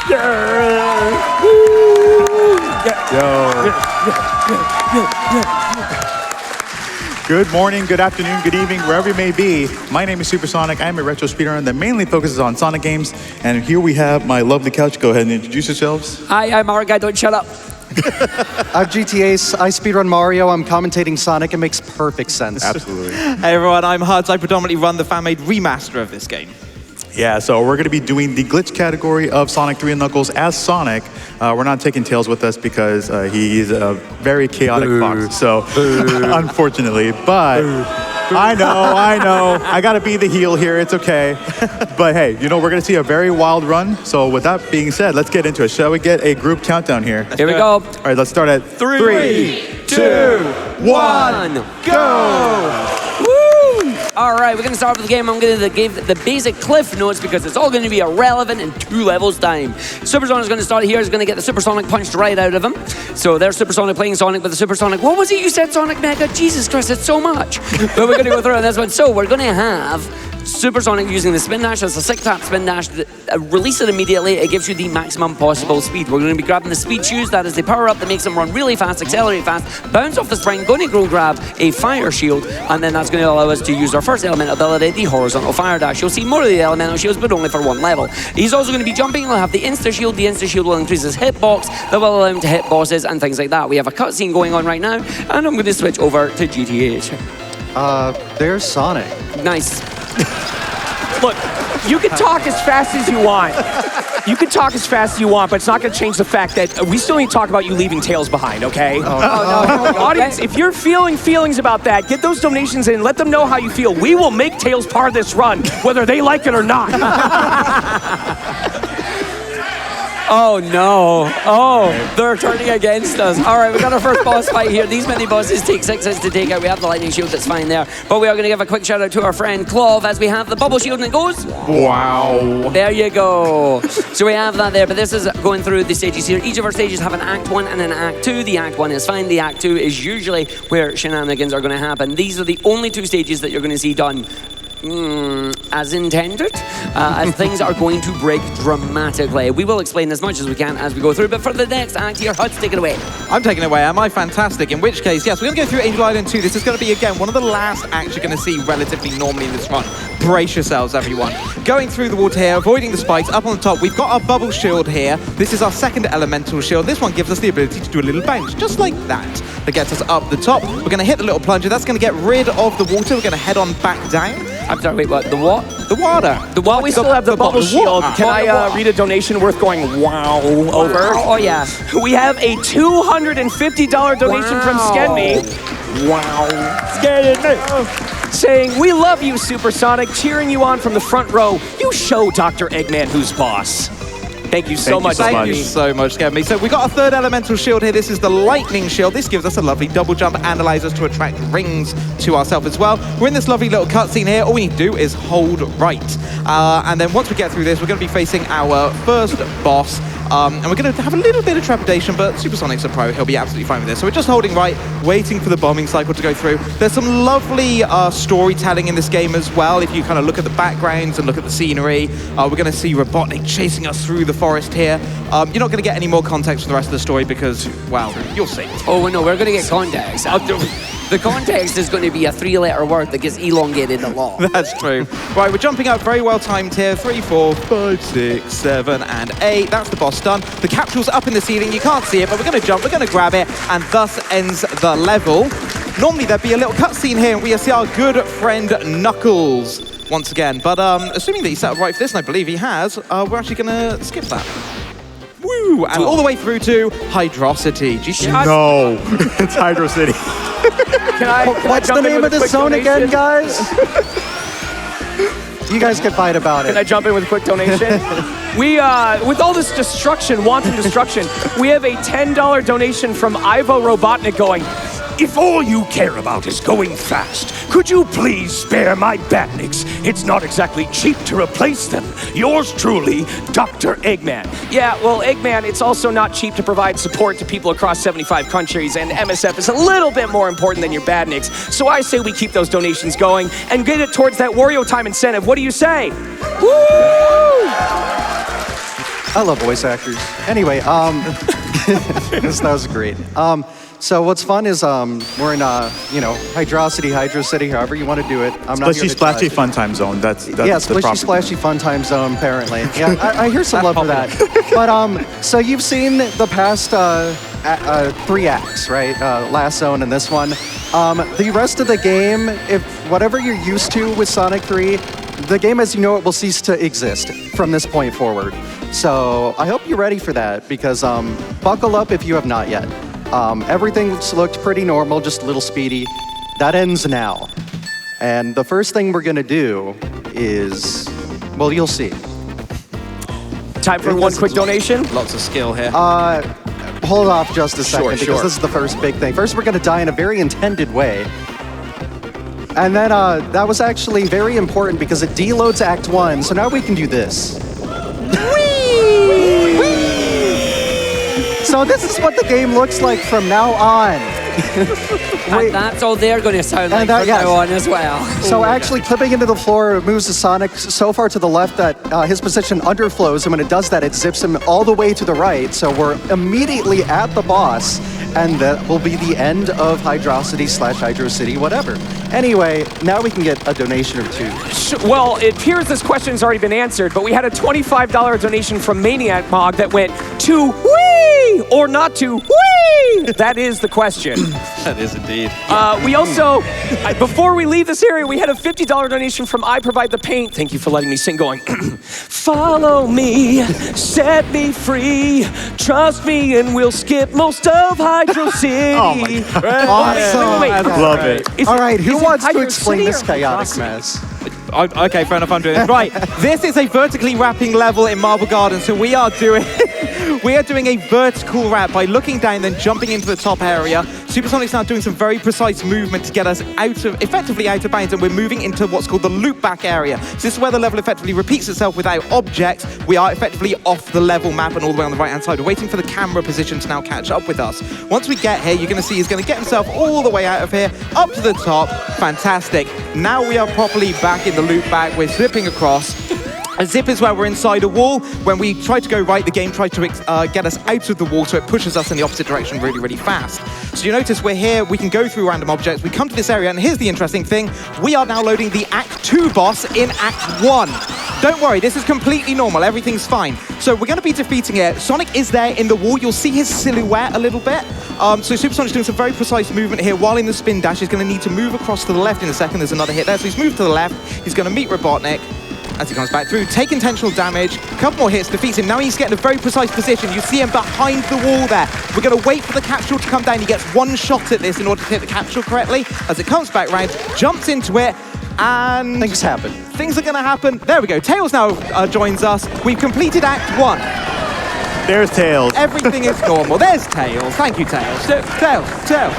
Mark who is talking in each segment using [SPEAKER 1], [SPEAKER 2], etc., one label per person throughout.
[SPEAKER 1] Good morning, good afternoon, good evening, wherever you may be. My name is SuperSonic. I'm a retro speedrunner that mainly focuses on Sonic games. And here we have my lovely couch. Go ahead and introduce yourselves.
[SPEAKER 2] Hi, I'm our guy. Don't shut up.
[SPEAKER 3] I'm GTAce. I speedrun Mario. I'm commentating Sonic. It makes perfect sense.
[SPEAKER 1] Absolutely.
[SPEAKER 4] Hey everyone, I'm Huds. I predominantly run the fan-made remaster of this game.
[SPEAKER 1] Yeah, so we're going to be doing the glitch category of Sonic 3 and Knuckles as Sonic. We're not taking Tails with us because he's a very chaotic fox. So, unfortunately, but I know. I got to be the heel here. It's okay. But hey, you know, we're going to see a very wild run. So with that being said, let's get into it. Shall we get a group countdown here?
[SPEAKER 2] Here we go.
[SPEAKER 1] All right, let's start at 3, 2, 1, go!
[SPEAKER 2] All right, we're going to start with the game. I'm going to give the basic cliff notes because it's all going to be irrelevant in 2 levels' time. SuperSonic is going to start here. He's going to get the SuperSonic punched right out of him. So there's SuperSonic playing Sonic with the SuperSonic. What was it you said, Sonic Mega? Jesus Christ, it's so much. But we're going to go through on this one. So we're going to have SuperSonic using the spin dash. That's a 6-tap spin dash. Release it immediately. It gives you the maximum possible speed. We're going to be grabbing the speed shoes. That is the power up that makes them run really fast, accelerate fast, bounce off the spring. Going to go grab a fire shield, and then that's going to allow us to use our first elemental ability, the horizontal fire dash. You'll see more of the elemental shields, but only for 1 level. He's also going to be jumping. He'll have the insta shield. The insta shield will increase his hitbox. That will allow him to hit bosses and things like that. We have a cutscene going on right now, and I'm going to switch over to GTAce.
[SPEAKER 3] There's Sonic.
[SPEAKER 2] Nice.
[SPEAKER 5] Look, you can talk as fast as you want. You can talk as fast as you want, but it's not going to change the fact that we still need to talk about you leaving Tails behind, okay?
[SPEAKER 2] No.
[SPEAKER 5] Audience, if you're feeling feelings about that, get those donations in. Let them know how you feel. We will make Tails part of this run, whether they like it or not.
[SPEAKER 2] Oh no. Oh, they're turning against us. All right, we got our first boss fight here. These mini bosses take 6 hits to take out. We have the lightning shield, that's fine there. But we are going to give a quick shout out to our friend Clove as we have the bubble shield, and it goes.
[SPEAKER 1] Wow.
[SPEAKER 2] There you go. So we have that there, but this is going through the stages here. Each of our stages have an Act 1 and an Act 2. The Act 1 is fine. The Act 2 is usually where shenanigans are going to happen. These are the only 2 stages that you're going to see done as intended, as things are going to break dramatically. We will explain as much as we can as we go through, but for the next act here, Huds, take it away.
[SPEAKER 4] I'm taking it away. Am I fantastic? In which case, yes, we're going to go through Angel Island 2. This is going to be, again, one of the last acts you're going to see relatively normally in this run. Brace yourselves, everyone. Going through the water here, avoiding the spikes. Up on the top, we've got our bubble shield here. This is our second elemental shield. This one gives us the ability to do a little bounce, just like that. That gets us up the top. We're going to hit the little plunger. That's going to get rid of the water. We're going to head on back down.
[SPEAKER 2] I'm sorry, wait, what? The what?
[SPEAKER 4] The water.
[SPEAKER 5] The while we still have the bubble shield, can I read a donation worth going wow over?
[SPEAKER 2] Oh, yeah.
[SPEAKER 5] We have a $250 donation from Skenme.
[SPEAKER 2] Wow.
[SPEAKER 5] Saying, we love you, SuperSonic, cheering you on from the front row. You show Dr. Eggman who's boss. Thank you so much.
[SPEAKER 4] Thank you so much, Skenme. So we got a third elemental shield here. This is the lightning shield. This gives us a lovely double jump and allows us to attract rings to ourselves as well. We're in this lovely little cutscene here. All we need to do is hold right. And then once we get through this, we're going to be facing our first boss. And we're going to have a little bit of trepidation, but SuperSonic's a pro. He'll be absolutely fine with this. So we're just holding right, waiting for the bombing cycle to go through. There's some lovely storytelling in this game as well. If you kind of look at the backgrounds and look at the scenery, we're going to see Robotnik chasing us through the forest here. You're not going to get any more context for the rest of the story because, well, you'll see.
[SPEAKER 2] Oh, no, we're going to get context. The context is going to be a 3-letter word that gets elongated a lot.
[SPEAKER 4] That's true. Right, we're jumping up very well timed here. 3, 4, 5, 6, 7, and 8. That's the boss done. The capsule's up in the ceiling. You can't see it, but we're going to jump. We're going to grab it, and thus ends the level. Normally, there'd be a little cutscene here, and we see our good friend Knuckles once again. But assuming that he set up right for this, and I believe he has, we're actually going to skip that. Woo! And all the way through to Hydrocity.
[SPEAKER 1] No, it's Hydro City.
[SPEAKER 3] What's the name of the zone again, guys? You guys can fight about it.
[SPEAKER 5] Can I jump in with a quick donation? We, with all this destruction, wanton destruction, we have a $10 donation from Ivo Robotnik going,
[SPEAKER 6] If all you care about is going fast, could you please spare my badniks? It's not exactly cheap to replace them. Yours truly, Dr. Eggman.
[SPEAKER 5] Yeah, well, Eggman, it's also not cheap to provide support to people across 75 countries, and MSF is a little bit more important than your badniks. So I say we keep those donations going and get it towards that Wario Time incentive. What do you say? Woo!
[SPEAKER 3] I love voice actors. Anyway, that was great. So what's fun is we're in Hydrocity, Hydro City, however you want to do it. I'm not
[SPEAKER 1] Splashy, splashy, fun time zone. That's
[SPEAKER 3] yeah,
[SPEAKER 1] the
[SPEAKER 3] splashy,
[SPEAKER 1] proper.
[SPEAKER 3] Splashy, fun time zone. Apparently, yeah. I hear some love for that. But so you've seen the past 3 acts, right? Last zone and this one. The rest of the game, if whatever you're used to with Sonic 3, the game as you know it will cease to exist from this point forward. So I hope you're ready for that because buckle up if you have not yet. Everything's looked pretty normal, just a little speedy. That ends now. And the first thing we're gonna do is, well, you'll see.
[SPEAKER 5] Time for one quick donation.
[SPEAKER 4] Lots of skill here.
[SPEAKER 3] Hold off just a second because this is the first big thing. First, we're gonna die in a very intended way. And then that was actually very important because it deloads Act 1, so now we can do this. So this is what the game looks like from now on.
[SPEAKER 2] And that's all they're going to sound like from now on as well.
[SPEAKER 3] So actually clipping into the floor moves the Sonic so far to the left that his position underflows, and when it does that, it zips him all the way to the right. So we're immediately at the boss, and that will be the end of Hydrocity / Hydro City, whatever. Anyway, now we can get a donation or 2.
[SPEAKER 5] Well, it appears this question's already been answered, but we had a $25 donation from Maniac Mog that went to wee or not to wee. That is the question.
[SPEAKER 4] That is indeed.
[SPEAKER 5] We also, before we leave this area, we had a $50 donation from I Provide the Paint. Thank you for letting me sing going. Follow me, set me free, trust me, and we'll skip most of Hydro City.
[SPEAKER 1] Oh my God.
[SPEAKER 3] Awesome.
[SPEAKER 5] Wait.
[SPEAKER 1] Love it.
[SPEAKER 3] All right, who wants to
[SPEAKER 5] Hydro
[SPEAKER 3] explain
[SPEAKER 5] City
[SPEAKER 3] this
[SPEAKER 5] or
[SPEAKER 3] chaotic
[SPEAKER 5] Hydrocity?
[SPEAKER 3] mess?
[SPEAKER 4] Okay, fair enough, I'm doing it. Right, this is a vertically wrapping level in Marble Garden, so we are doing a vertical wrap by looking down, then jumping into the top area. SuperSonic's now doing some very precise movement to get us effectively out of bounds, and we're moving into what's called the loop back area. So this is where the level effectively repeats itself without objects. We are effectively off the level map and all the way on the right-hand side. We're waiting for the camera position to now catch up with us. Once we get here, you're going to see he's going to get himself all the way out of here, up to the top. Fantastic. Now we are properly back in the loop back. We're zipping across. A zip is where we're inside a wall. When we try to go right, the game tries to get us out of the wall, so it pushes us in the opposite direction really, really fast. So you notice we're here, we can go through random objects, we come to this area, and here's the interesting thing. We are now loading the Act 2 boss in Act 1. Don't worry, this is completely normal, everything's fine. So we're gonna be defeating it. Sonic is there in the wall, you'll see his silhouette a little bit. So SuperSonic's doing some very precise movement here while in the spin dash. He's gonna need to move across to the left in a second, there's another hit there. So he's moved to the left, he's gonna meet Robotnik as he comes back through, take intentional damage, a couple more hits, defeats him. Now he's getting a very precise position. You see him behind the wall there. We're going to wait for the capsule to come down. He gets one shot at this in order to hit the capsule correctly. As it comes back round, jumps into it, and
[SPEAKER 3] Things happen.
[SPEAKER 4] things are going to happen. There we go. Tails now joins us. We've completed Act 1.
[SPEAKER 1] There's Tails.
[SPEAKER 4] Everything is normal. There's Tails. Thank you, Tails. Tails.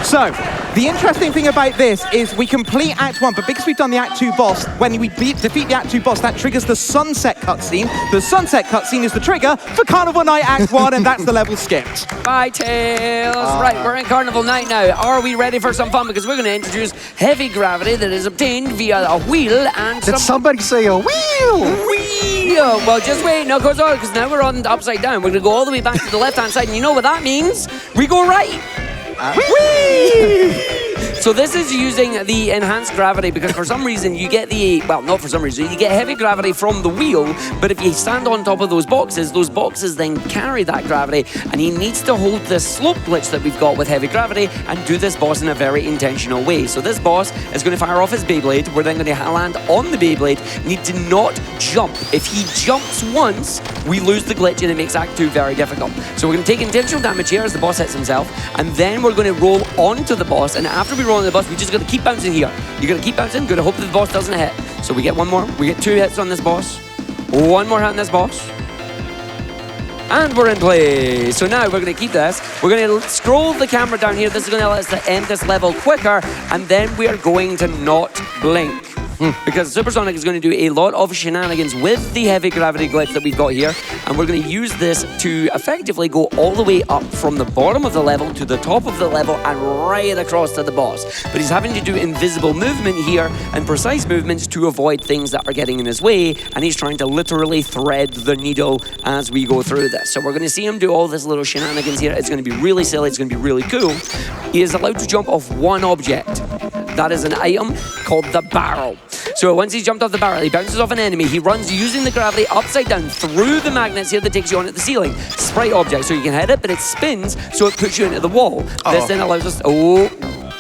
[SPEAKER 4] So, the interesting thing about this is we complete Act 1, but because we've done the Act 2 boss, when we defeat the Act 2 boss, that triggers the Sunset cutscene. The Sunset cutscene is the trigger for Carnival Night Act 1, and that's the level skipped.
[SPEAKER 2] Bye, Tails. Right, we're in Carnival Night now. Are we ready for some fun? Because we're going to introduce heavy gravity that is obtained via a wheel and
[SPEAKER 3] Did somebody say a wheel?
[SPEAKER 2] wheel. Well, just wait, no, because now we're on upside down. We're going to go all the way back to the left-hand side, and you know what that means? We go right. So this is using the enhanced gravity because for some reason you get well, not for some reason, you get heavy gravity from the wheel, but if you stand on top of those boxes then carry that gravity, and he needs to hold this slope glitch that we've got with heavy gravity and do this boss in a very intentional way. So this boss is going to fire off his Beyblade. We're then going to land on the Beyblade, need to not jump. If he jumps once, we lose the glitch and it makes Act 2 very difficult. So we're going to take intentional damage here as the boss hits himself, and then we're going to roll onto the boss, and after we roll on the boss, we just got to keep bouncing here. You're going to keep bouncing, going to hope that the boss doesn't hit. So we get one more, we get 2 hits on this boss, 1 more hit on this boss, and we're in play. So now we're going to keep this. We're going to scroll the camera down here. This is going to let us end this level quicker, and then we are going to not blink. because SuperSonic is going to do a lot of shenanigans with the heavy gravity glitch that we've got here, and we're going to use this to effectively go all the way up from the bottom of the level to the top of the level and right across to the boss. But he's having to do invisible movement here and precise movements to avoid things that are getting in his way, and he's trying to literally thread the needle as we go through this. So we're going to see him do all this little shenanigans here. It's going to be really silly. It's going to be really cool. He is allowed to jump off one object. That is an item called the barrel. So once he's jumped off the barrel, he bounces off an enemy. He runs using the gravity upside down through the magnets here that takes you on at the ceiling. Sprite object, so you can hit it, but it spins, so it puts you into the wall. This then allows us...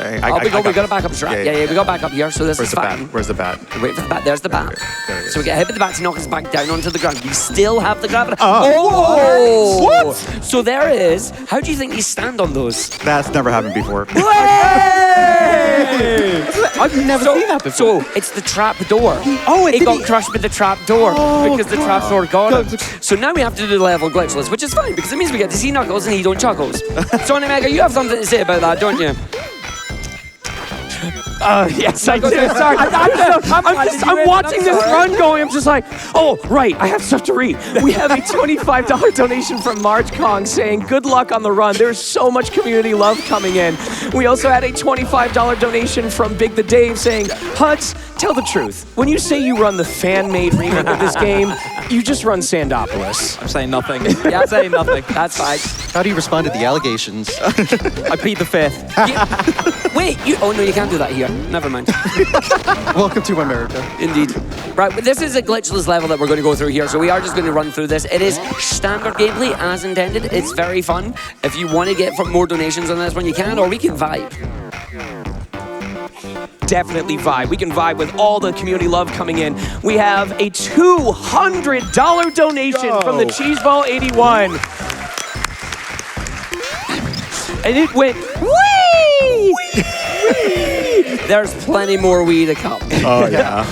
[SPEAKER 1] Hey,
[SPEAKER 2] we got a backup strat. Yeah, we got backup here, so this
[SPEAKER 1] Where's
[SPEAKER 2] is
[SPEAKER 1] the
[SPEAKER 2] fine.
[SPEAKER 1] bat? Where's the bat?
[SPEAKER 2] Wait for the bat. There's the bat.
[SPEAKER 1] There it is.
[SPEAKER 2] So we get hit with the bat to knock us back down onto the ground. We still have the gravity.
[SPEAKER 1] Oh!
[SPEAKER 2] What? So there it is. How do you think you stand on those?
[SPEAKER 1] That's never happened before.
[SPEAKER 4] I've never seen that before.
[SPEAKER 2] So it's the trap door.
[SPEAKER 4] Oh,
[SPEAKER 2] it got crushed with the trap door because the trap door got him. So now we have to do the level glitchless, which is fine because it means we get to see Knuckles and he don't chuckles. sonicmega, you have something to say about that, don't you?
[SPEAKER 5] Yes, I do. Sorry. I'm watching this run going. I'm just like, oh, right, I have stuff to read. We have a $25 donation from Marge Kong saying, good luck on the run. There's so much community love coming in. We also had a $25 donation from Big the Dave saying, Huts, tell the truth. When you say you run the fan-made remake of this game, you just run Sandopolis.
[SPEAKER 4] I'm saying nothing. Yeah, I'm saying nothing.
[SPEAKER 2] That's fine.
[SPEAKER 3] How do you respond to the allegations?
[SPEAKER 4] I plead the fifth.
[SPEAKER 2] Wait, oh no, you can't do that here. Never mind.
[SPEAKER 3] Welcome to America.
[SPEAKER 2] Indeed. Right, but this is a glitchless level that we're going to go through here, so we are just going to run through this. It is standard gameplay as intended. It's very fun. If you want to get more donations on this one, you can, or we can vibe.
[SPEAKER 5] Definitely vibe. We can vibe with all the community love coming in. We have a $200 donation from the Cheeseball 81. And it went, wee!
[SPEAKER 2] There's plenty more wee to come.
[SPEAKER 1] Oh, yeah.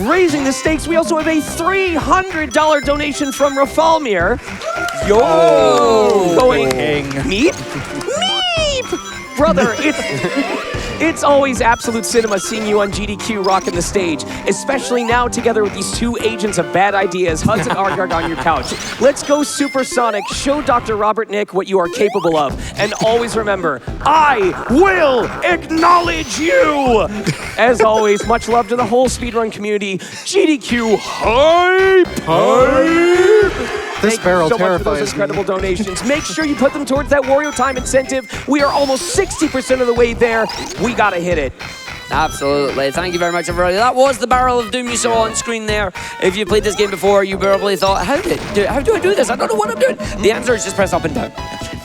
[SPEAKER 5] Raising the stakes, we also have a $300 donation from Rafalmir. Yo! Going, meep? Meep! Brother, it's always absolute cinema seeing you on GDQ rocking the stage, especially now together with these two agents of bad ideas, Huds and Argick on your couch. Let's go Supersonic, show Dr. Robert Nick what you are capable of, and always remember, I will acknowledge you! As always, much love to the whole speedrun community. GDQ hype!
[SPEAKER 3] This barrel
[SPEAKER 5] Thank you so much for those
[SPEAKER 3] terrifies
[SPEAKER 5] incredible
[SPEAKER 3] me.
[SPEAKER 5] donations. Make sure you put them towards that Wario Time incentive. We are almost 60% of the way there. We gotta hit it.
[SPEAKER 2] Absolutely. Thank you very much, everybody. That was the Barrel of Doom you saw on screen there. If you played this game before, you probably thought, how do I do this? I don't know what I'm doing. The answer is just press up and down.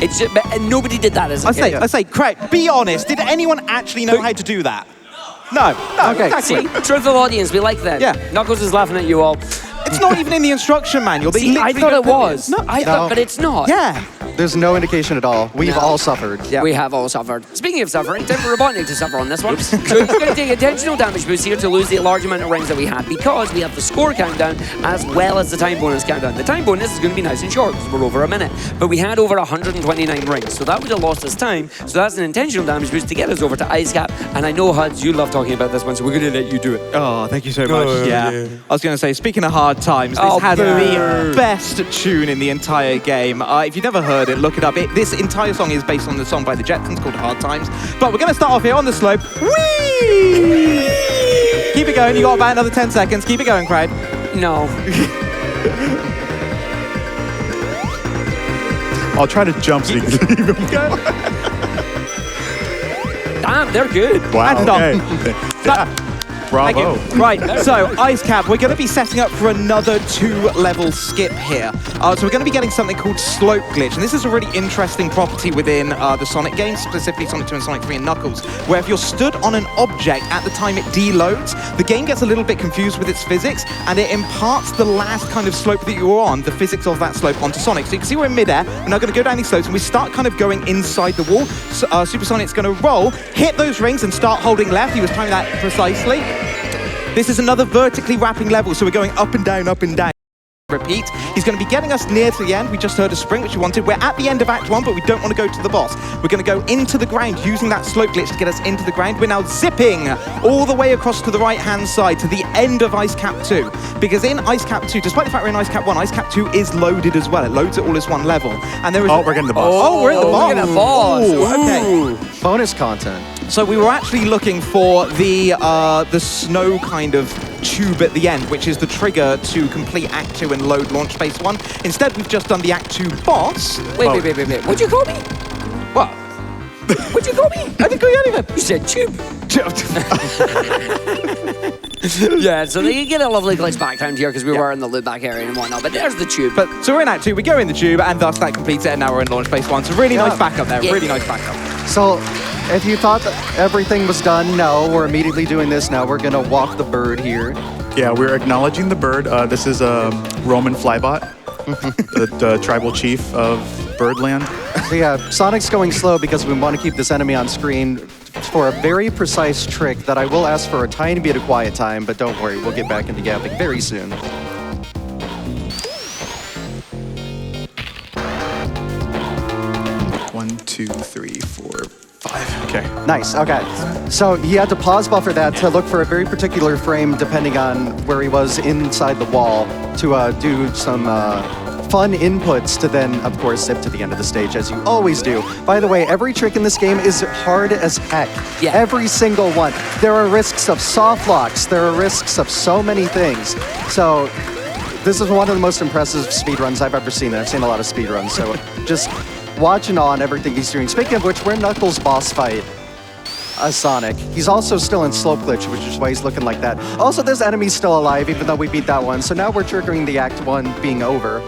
[SPEAKER 2] It's just, and nobody did that as a kid.
[SPEAKER 4] I say, Craig, be honest. Did anyone actually know how to do that? No.
[SPEAKER 3] Okay.
[SPEAKER 4] Exactly.
[SPEAKER 2] See, truthful audience, we like that.
[SPEAKER 4] Yeah.
[SPEAKER 2] Knuckles is laughing at you all.
[SPEAKER 4] It's not even in the instruction manual. They
[SPEAKER 2] See, I
[SPEAKER 4] literally
[SPEAKER 2] thought
[SPEAKER 4] don't
[SPEAKER 2] it
[SPEAKER 4] put
[SPEAKER 2] was.
[SPEAKER 4] No.
[SPEAKER 2] I thought, but it's not.
[SPEAKER 4] Yeah.
[SPEAKER 3] There's no indication at all. We've
[SPEAKER 2] No.
[SPEAKER 3] all suffered.
[SPEAKER 4] Yeah.
[SPEAKER 2] We have all suffered. Speaking of suffering, time for Robotnik to suffer on this one. So he's going to take intentional damage boost here to lose the large amount of rings that we had because we have the score countdown as well as the time bonus countdown. The time bonus is going to be nice and short because we're over a minute. But we had over 129 rings, so that would have lost us time. So that's an intentional damage boost to get us over to Ice Cap. And I know, Huds, you love talking about this one, so we're going to let you do it.
[SPEAKER 4] Oh, thank you so much. Yeah. I was going to say, speaking of hard times, this
[SPEAKER 2] Oh,
[SPEAKER 4] has
[SPEAKER 2] boo.
[SPEAKER 4] the best tune in the entire game. If you've never heard it, look it up. This entire song is based on the song by the Jetsons called Hard Times. But we're going to start off here on the slope. Whee! Keep it going. You got about another 10 seconds. Keep it going, Craig.
[SPEAKER 2] No.
[SPEAKER 1] I'll try to jump so you can leave him.
[SPEAKER 2] Damn, they're good.
[SPEAKER 1] Wow,
[SPEAKER 4] And done.
[SPEAKER 1] okay. Yeah. Bravo.
[SPEAKER 4] Thank you. Right, so Ice Cap, we're going to be setting up for another 2-level skip here. So we're going to be getting something called Slope Glitch, and this is a really interesting property within the Sonic games, specifically Sonic 2 and Sonic 3 and Knuckles, where if you're stood on an object at the time it deloads, the game gets a little bit confused with its physics, and it imparts the last kind of slope that you were on, the physics of that slope, onto Sonic. So you can see we're in midair, we're now going to go down these slopes, and we start kind of going inside the wall. So, SuperSonic's going to roll, hit those rings, and start holding left. He was timing that precisely. This is another vertically wrapping level, so we're going up and down, up and down. repeat. He's going to be getting us near to the end. We just heard a sprint, which we wanted. We're at the end of Act 1, but we don't want to go to the boss. We're going to go into the ground using that slope glitch to get us into the ground. We're now zipping all the way across to the right-hand side to the end of Ice Cap 2. Because in Ice Cap 2, despite the fact we're in Ice Cap 1, Ice Cap 2 is loaded as well. It loads it all as one level. And there is
[SPEAKER 1] we're getting the boss.
[SPEAKER 4] Oh, we're in the boss.
[SPEAKER 2] We're getting a boss.
[SPEAKER 4] Ooh, okay.
[SPEAKER 3] Bonus content.
[SPEAKER 4] So we were actually looking for the snow kind of tube at the end, which is the trigger to complete Act 2 and load Launch Phase 1. Instead, we've just done the Act 2 boss.
[SPEAKER 2] Wait. What'd you call me?
[SPEAKER 4] What?
[SPEAKER 2] What'd you call me?
[SPEAKER 4] I didn't call you anything.
[SPEAKER 2] You said tube. Yeah, so you get a lovely glitch background here because we were in the loop back area and whatnot, but there's the tube.
[SPEAKER 4] So we're in Act 2, we go in the tube, and thus that completes it, and now we're in Launch Phase 1. So really nice backup there, really nice backup.
[SPEAKER 3] So, if you thought that everything was done, no, we're immediately doing this now. We're gonna walk the bird here.
[SPEAKER 1] Yeah, we're acknowledging the bird. This is a Roman Flybot, the tribal chief of Birdland.
[SPEAKER 3] So yeah, Sonic's going slow because we want to keep this enemy on screen for a very precise trick that I will ask for a tiny bit of quiet time, but don't worry, we'll get back into gapping very soon.
[SPEAKER 1] One, two, three, four, five. Okay.
[SPEAKER 3] Nice, okay. So he had to pause buffer that to look for a very particular frame depending on where he was inside the wall to do some fun inputs to then, of course, zip to the end of the stage, as you always do. By the way, every trick in this game is hard as heck.
[SPEAKER 2] Yeah.
[SPEAKER 3] Every single one. There are risks of soft locks. There are risks of so many things. So this is one of the most impressive speedruns I've ever seen. I've seen a lot of speedruns, so just watching on everything he's doing. Speaking of which, we're in Knuckles' boss fight as Sonic. He's also still in slope glitch, which is why he's looking like that. Also, this enemy's still alive, even though we beat that one. So now we're triggering the Act 1 being over.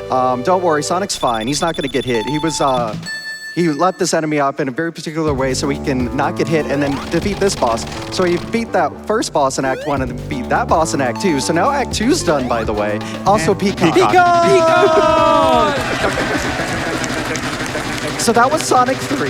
[SPEAKER 3] Don't worry, Sonic's fine. He's not gonna get hit. He let this enemy up in a very particular way so he can not get hit and then defeat this boss. So he beat that first boss in Act 1 and then beat that boss in Act 2. So now Act 2's done, by the way. Also Peacock. So that was Sonic 3.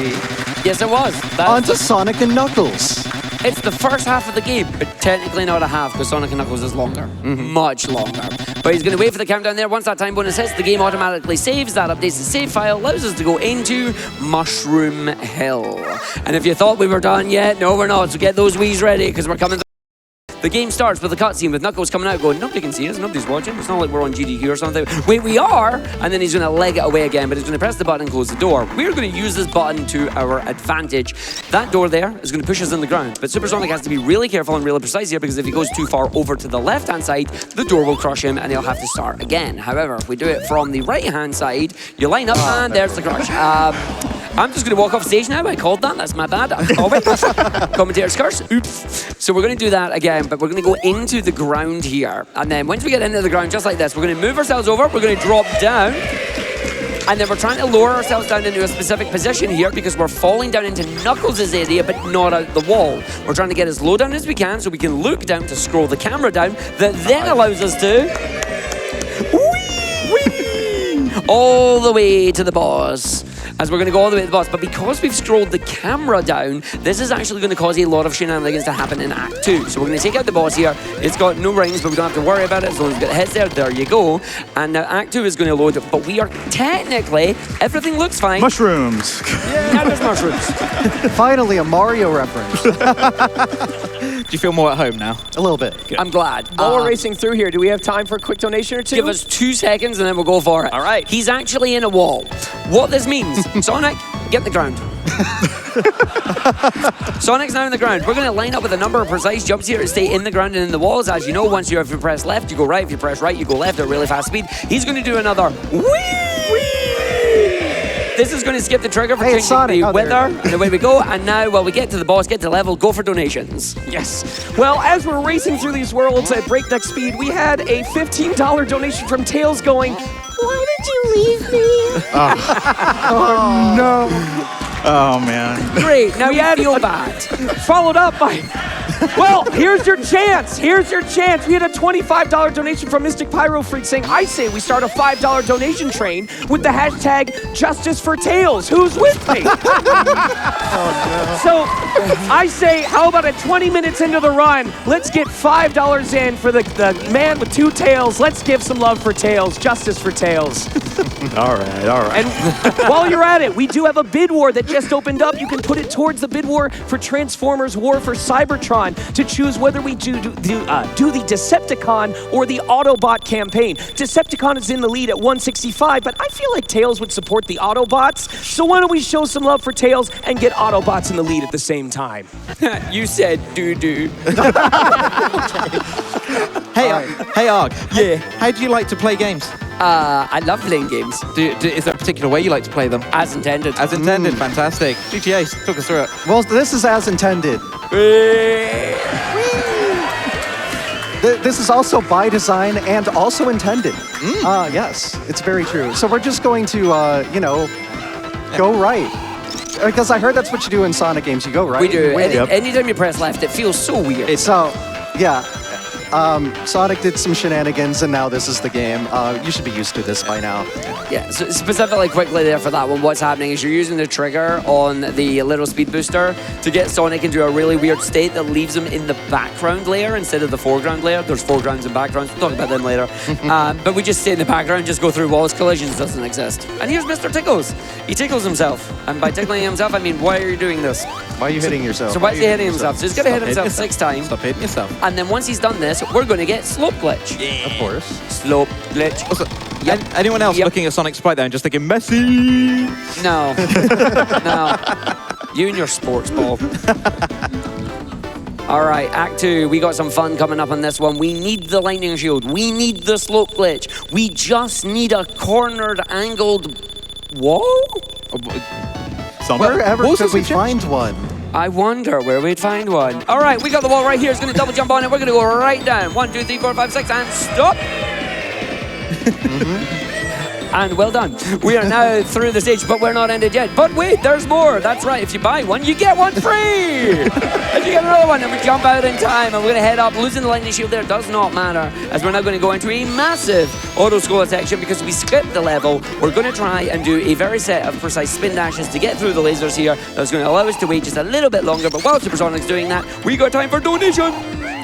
[SPEAKER 2] Yes, it was.
[SPEAKER 3] On to Sonic and Knuckles.
[SPEAKER 2] It's the first half of the game, but technically not a half because Sonic and Knuckles is longer. Much longer. But he's going to wait for the countdown there. Once that time bonus hits, the game automatically saves. That updates the save file, allows us to go into Mushroom Hill. And if you thought we were done yet, no, we're not. So get those Wii's ready because we're coming. The game starts with a cutscene with Knuckles coming out going, nobody can see us, nobody's watching. It's not like we're on GDQ or something. Wait, we are! And then he's going to leg it away again, but he's going to press the button and close the door. We're going to use this button to our advantage. That door there is going to push us in the ground, but SuperSonic has to be really careful and really precise here because if he goes too far over to the left-hand side, the door will crush him and he'll have to start again. However, if we do it from the right-hand side, you line up and there's the crush. I'm just going to walk off stage now. I called that. That's my bad. Oh, wait. Commentator's curse. Oops. So we're going to do that again, but we're going to go into the ground here. And then once we get into the ground, just like this, we're going to move ourselves over. We're going to drop down. And then we're trying to lower ourselves down into a specific position here because we're falling down into Knuckles' area, but not out the wall. We're trying to get as low down as we can so we can look down to scroll the camera down. That then allows us to... all the way to the boss. As we're going to go all the way to the boss. But because we've scrolled the camera down, this is actually going to cause a lot of shenanigans to happen in Act 2. So we're going to take out the boss here. It's got no rings, but we don't have to worry about it. As long as we've got the heads there, there you go. And now Act 2 is going to load it. But we are technically, everything looks fine.
[SPEAKER 1] Mushrooms.
[SPEAKER 2] Yeah, there's mushrooms.
[SPEAKER 3] Finally, a Mario reference.
[SPEAKER 4] Do you feel more at home now?
[SPEAKER 3] A little bit.
[SPEAKER 2] Good. I'm glad.
[SPEAKER 5] While we're racing through here, do we have time for a quick donation or two?
[SPEAKER 2] Give us 2 seconds and then we'll go for it.
[SPEAKER 5] All right.
[SPEAKER 2] He's actually in a wall. What this means, Sonic, get in the ground. Sonic's now in the ground. We're going to line up with a number of precise jumps here to stay in the ground and in the walls. As you know, once if you press left, you go right. If you press right, you go left at a really fast speed. He's going to do another whee! This is going to skip the trigger for changing the weather, and away we go. And now, while we get to the boss, get to level, go for donations.
[SPEAKER 5] Yes. Well, as we're racing through these worlds at breakneck speed, we had a $15 donation from Tails going, "Why did you leave me?"
[SPEAKER 3] Oh, no.
[SPEAKER 1] Oh, man.
[SPEAKER 2] Great. Now we feel bad.
[SPEAKER 5] Followed up by, Well, here's your chance. Here's your chance. We had a $25 donation from Mystic Pyro Freak saying, I say we start a $5 donation train with the hashtag Justice for Tails. Who's with me? So I say, how about at 20 minutes into the run, let's get $5 in for the man with 2 tails. Let's give some love for Tails. Justice for Tails.
[SPEAKER 1] All right, all right.
[SPEAKER 5] And while you're at it, we do have a bid war that just opened up. You can put it towards the bid war for Transformers War for Cybertron to choose whether we do the Decepticon or the Autobot campaign. Decepticon is in the lead at 165, but I feel like Tails would support the Autobots. So why don't we show some love for Tails and get Autobots in the lead at the same time?
[SPEAKER 2] You said doo-doo.
[SPEAKER 4] Hey, Arg. Yeah. How do you like to play games?
[SPEAKER 2] I love playing games.
[SPEAKER 4] Is there a particular way you like to play them?
[SPEAKER 2] As intended.
[SPEAKER 4] As intended, fantastic. GTAce, talk us through it.
[SPEAKER 3] Well, this is as intended. This is also by design and also intended. Yes, it's very true. So we're just going to, go right. Because I heard that's what you do in Sonic games. You go right.
[SPEAKER 2] We do.
[SPEAKER 3] Yep.
[SPEAKER 2] Anytime you press left, it feels so weird.
[SPEAKER 3] So, yeah. Sonic did some shenanigans, and now this is the game. You should be used to this by now.
[SPEAKER 2] Yeah, so specifically quickly there for that one, what's happening is you're using the trigger on the little speed booster to get Sonic into a really weird state that leaves him in the background layer instead of the foreground layer. There's foregrounds and backgrounds. We'll talk about them later. But we just stay in the background, just go through walls. Collisions doesn't exist. And here's Mr. Tickles. He tickles himself. And by tickling himself, I mean, why are you doing this?
[SPEAKER 3] Why are you hitting yourself?
[SPEAKER 2] So why is he hitting himself? So he's going to hit himself 6 times.
[SPEAKER 4] Stop hitting yourself.
[SPEAKER 2] And then once he's done this, we're going to get slope glitch.
[SPEAKER 4] Yeah.
[SPEAKER 3] Of course.
[SPEAKER 2] Slope glitch.
[SPEAKER 4] Also,
[SPEAKER 2] Yep.
[SPEAKER 4] anyone else
[SPEAKER 2] Yep.
[SPEAKER 4] looking at Sonic Sprite there and just thinking, Messi?
[SPEAKER 2] No. No. You and your sports ball. All right, Act 2. We got some fun coming up on this one. We need the lightning shield. We need the slope glitch. We just need a cornered, angled wall?
[SPEAKER 1] Somewhere.
[SPEAKER 3] Wherever could we find one?
[SPEAKER 2] I wonder where we'd find one. All right, we got the wall right here. It's going to double jump on it. We're going to go right down. 1, 2, 3, 4, 5, 6, and stop. And well done. We are now through the stage, but we're not ended yet. But wait, there's more. That's right. If you buy one, you get one free. And you get another one, and we jump out in time, and we're going to head up. Losing the lightning shield there does not matter, as we're now going to go into a massive auto-scroll section because we skipped the level. We're going to try and do a very set of precise spin dashes to get through the lasers here. That's going to allow us to wait just a little bit longer, but while SuperSonic's doing that, we got time for donation.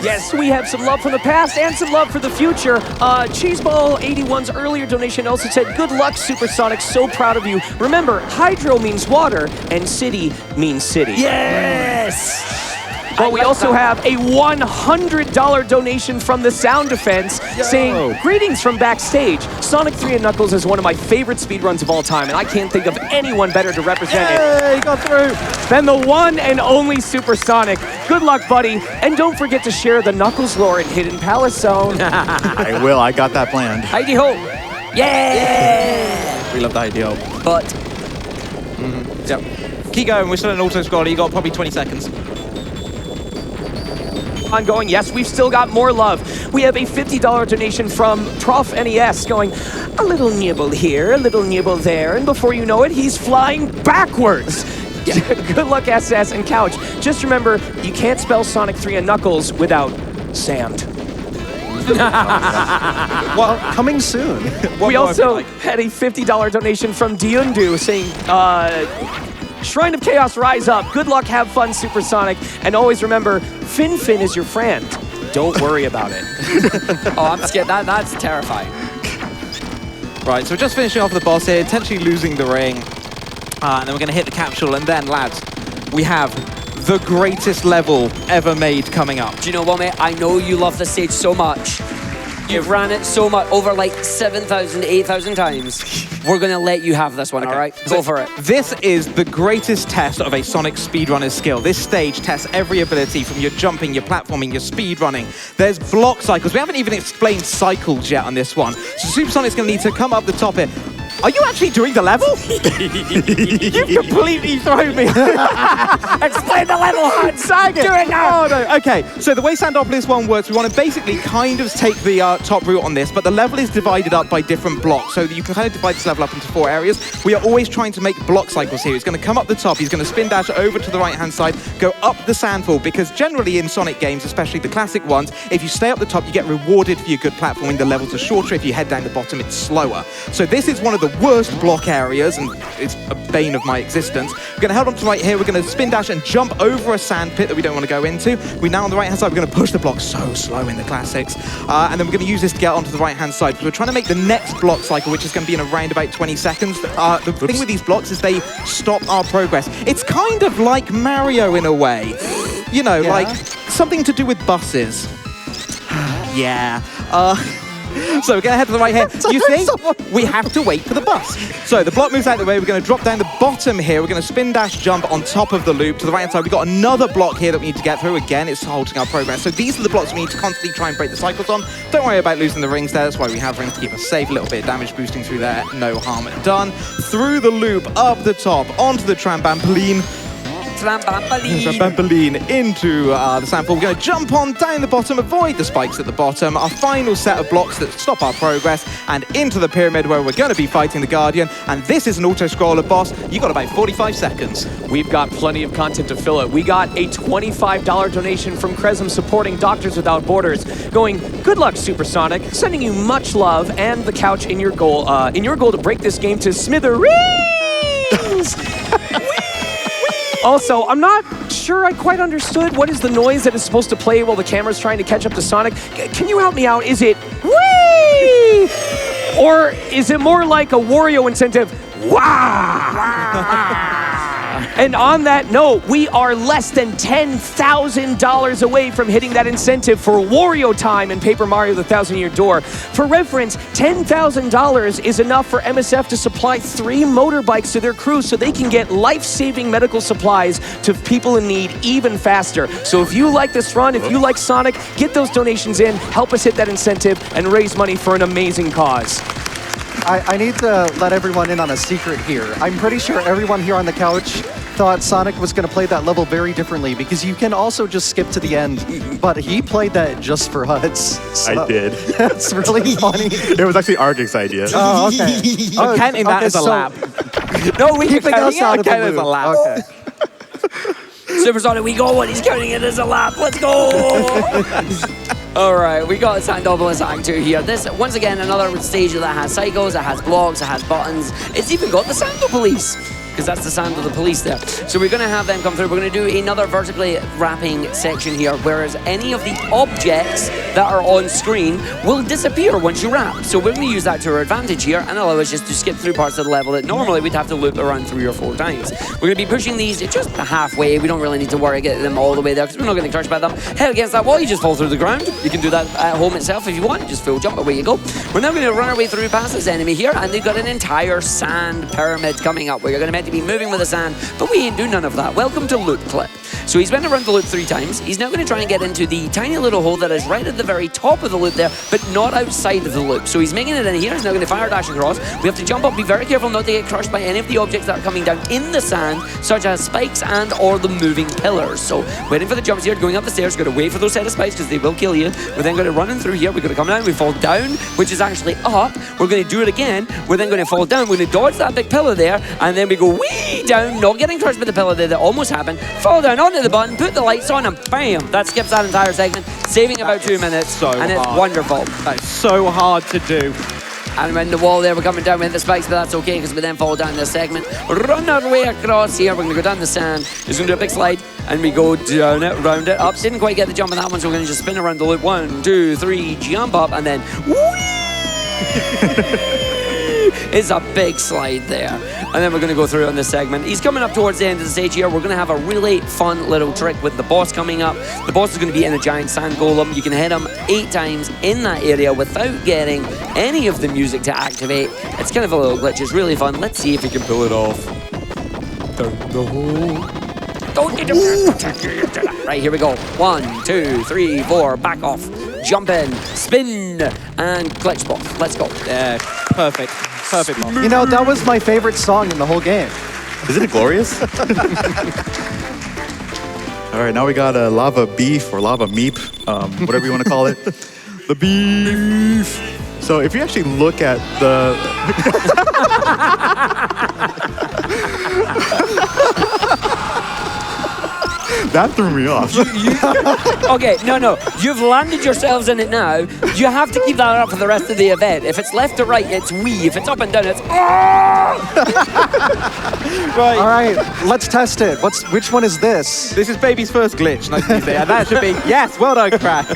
[SPEAKER 5] Yes, we have some love from the past and some love for the future. Cheeseball81's earlier donation also said, good luck, SuperSonic, so proud of you. Remember, hydro means water, and city means city.
[SPEAKER 2] Yes!
[SPEAKER 5] But we also have a $100 donation from the Sound Defense saying, greetings from backstage. Sonic 3 and Knuckles is one of my favorite speedruns of all time, and I can't think of anyone better to represent it.
[SPEAKER 3] Hey, got through.
[SPEAKER 5] Than the one and only SuperSonic. Good luck, buddy. And don't forget to share the Knuckles lore in Hidden Palace Zone.
[SPEAKER 1] I will. I got that planned.
[SPEAKER 2] Heidi ho! Yeah!
[SPEAKER 4] We love the idea.
[SPEAKER 2] But
[SPEAKER 4] Yep. Keep going. We're still in auto scroll. You got probably 20 seconds.
[SPEAKER 5] Ongoing. Yes, we've still got more love. We have a $50 donation from Prof NES going, a little nibble here, a little nibble there, and before you know it, he's flying backwards. Good luck, SS and Couch. Just remember, you can't spell Sonic 3 and Knuckles without sand.
[SPEAKER 3] Well, coming soon.
[SPEAKER 5] We also had a $50 donation from Diundu saying, Shrine of Chaos, rise up. Good luck, have fun, SuperSonic. And always remember, Fin is your friend. Don't worry about it.
[SPEAKER 2] oh, I'm scared. That's terrifying.
[SPEAKER 4] Right, so we're just finishing off the boss here, intentionally losing the ring. And then we're going to hit the capsule, and then, lads, we have the greatest level ever made coming up.
[SPEAKER 2] Do you know what, mate? I know you love this stage so much. You've ran it so much, over like 7,000, 8,000 times. We're going to let you have this one, all right? Go for it.
[SPEAKER 4] This is the greatest test of a Sonic speedrunner's skill. This stage tests every ability from your jumping, your platforming, your speedrunning. There's block cycles. We haven't even explained cycles yet on this one. So SuperSonic's going to need to come up the top here. Are you actually doing the level? You've completely thrown me.
[SPEAKER 2] Explain the level, Hans.
[SPEAKER 4] Sag it.
[SPEAKER 2] Do it now.
[SPEAKER 4] Oh, no. Okay, so the way Sandopolis one works, we want to basically kind of take the top route on this, but the level is divided up by different blocks, so that you can kind of divide this level up into 4 areas. We are always trying to make block cycles here. He's going to come up the top, he's going to spin dash over to the right-hand side, go up the sandfall, because generally in Sonic games, especially the classic ones, if you stay up the top, you get rewarded for your good platforming. The levels are shorter. If you head down the bottom, it's slower. So this is one of the worst block areas, and it's a bane of my existence. We're going to head on to right here. We're going to spin dash and jump over a sand pit that we don't want to go into. We now on the right-hand side, we're going to push the block so slow in the classics. And then we're going to use this to get onto the right-hand side. We're trying to make the next block cycle, which is going to be in around about 20 seconds. The thing with these blocks is they stop our progress. It's kind of like Mario in a way. You know, like something to do with buses. Yeah. So we're going to head to the right here. You see, we have to wait for the bus. So the block moves out of the way. We're going to drop down the bottom here. We're going to spin dash jump on top of the loop to the right-hand side. We've got another block here that we need to get through. Again, it's halting our progress. So these are the blocks we need to constantly try and break the cycles on. Don't worry about losing the rings there. That's why we have rings to keep us safe. A little bit of damage boosting through there. No harm done. Through the loop, up the top, onto the trampoline. Trampoline into the sandfall. We're going to jump on down the bottom, avoid the spikes at the bottom. Our final set of blocks that stop our progress, and into the pyramid where we're going to be fighting the Guardian. And this is an auto-scroller boss. You've got about 45 seconds.
[SPEAKER 5] We've got plenty of content to fill it. We got a $25 donation from Cresm supporting Doctors Without Borders, going, good luck, Supersonic, sending you much love and the couch in your goal to break this game to smithereens. Also, I'm not sure I quite understood what is the noise that is supposed to play while the camera's trying to catch up to Sonic. Can you help me out? Is it whee? Or is it more like a Wario incentive? Wah! And on that note, we are less than $10,000 away from hitting that incentive for Wario time in Paper Mario The Thousand Year Door. For reference, $10,000 is enough for MSF to supply 3 motorbikes to their crew so they can get life-saving medical supplies to people in need even faster. So if you like this run, if you like Sonic, get those donations in, help us hit that incentive, and raise money for an amazing cause.
[SPEAKER 3] I need to let everyone in on a secret here. I'm pretty sure everyone here on the couch thought Sonic was going to play that level very differently, because you can also just skip to the end, but he played that just for us. So
[SPEAKER 1] I did.
[SPEAKER 3] That's really funny.
[SPEAKER 1] It was actually Argick's idea.
[SPEAKER 3] Oh, okay.
[SPEAKER 4] I'm counting that as a lap.
[SPEAKER 2] No, we
[SPEAKER 3] Keeping us out of the
[SPEAKER 4] as a
[SPEAKER 3] loop.
[SPEAKER 4] lap.
[SPEAKER 3] Okay.
[SPEAKER 2] Supersonic, we go, and he's counting it as a lap. Let's go! All right, we got Sandopolis Act 2 here. This, once again, another stage that has cycles, it has blocks, it has buttons. It's even got the Sando Police, because that's the sound of the police there. So we're going to have them come through. We're going to do another vertically wrapping section here, whereas any of the objects that are on screen will disappear once you wrap. So we're going to use that to our advantage here and allow us just to skip through parts of the level that normally we'd have to loop around 3 or 4 times. We're going to be pushing these just halfway. We don't really need to worry getting them all the way there because we're not getting crushed by them. Head against that wall, you just fall through the ground. You can do that at home itself if you want. Just full jump, away you go. We're now going to run our way through past this enemy here, and they've got an entire sand pyramid coming up where you're going to meant to be moving with the sand, but we ain't do none of that. Welcome to Loop Clip. So he's went around the loop 3 times. He's now going to try and get into the tiny little hole that is right at the very top of the loop there, but not outside of the loop. So he's making it in here. He's now going to fire dash across. We have to jump up, be very careful not to get crushed by any of the objects that are coming down in the sand, such as spikes and or the moving pillars. So waiting for the jumps here, going up the stairs, going to wait for those set of spikes because they will kill you. We're then going to run in through here. We're going to come down. We fall down, which is actually up. We're going to do it again. We're then going to fall down. We're going to dodge that big pillar there, and then we go wee down, not getting crushed by the pillar there that almost happened. Fall down onto the button, put the lights on, and bam! That skips that entire segment, saving about 2 minutes, and it's wonderful.
[SPEAKER 4] That's so hard to do.
[SPEAKER 2] And we're in the wall there, we're coming down with the spikes, but that's okay because we then fall down this segment. Run our way across here, we're going to go down the sand. It's going to do a big slide, and we go down it, round it up. Didn't quite get the jump on that one, so we're going to just spin around the loop. 1, 2, 3, jump up, and then it's a big slide there. And then we're going to go through on this segment. He's coming up towards the end of the stage here. We're going to have a really fun little trick with the boss coming up. The boss is going to be in a giant sand golem. You can hit him 8 times in that area without getting any of the music to activate. It's kind of a little glitch. It's really fun. Let's see if we can pull it off. Down the hole. Right, here we go. 1, 2, 3, 4. Back off. Jump in. Spin. And glitch boss. Let's go.
[SPEAKER 4] Perfect. Perfect, Mark.
[SPEAKER 3] You know, that was my favorite song in the whole game.
[SPEAKER 1] Isn't it glorious? All right, now we got a lava beef or lava meep, whatever you want to call it. The beef. So if you actually look at the... That threw me off.
[SPEAKER 2] Okay, no. You've landed yourselves in it now. You have to keep that up for the rest of the event. If it's left to right, it's wee. If it's up and down, it's
[SPEAKER 4] Right.
[SPEAKER 3] All right, let's test it. Which one is this?
[SPEAKER 4] This is Baby's first glitch. Nice to see. And that should be, yes, well done, Crack.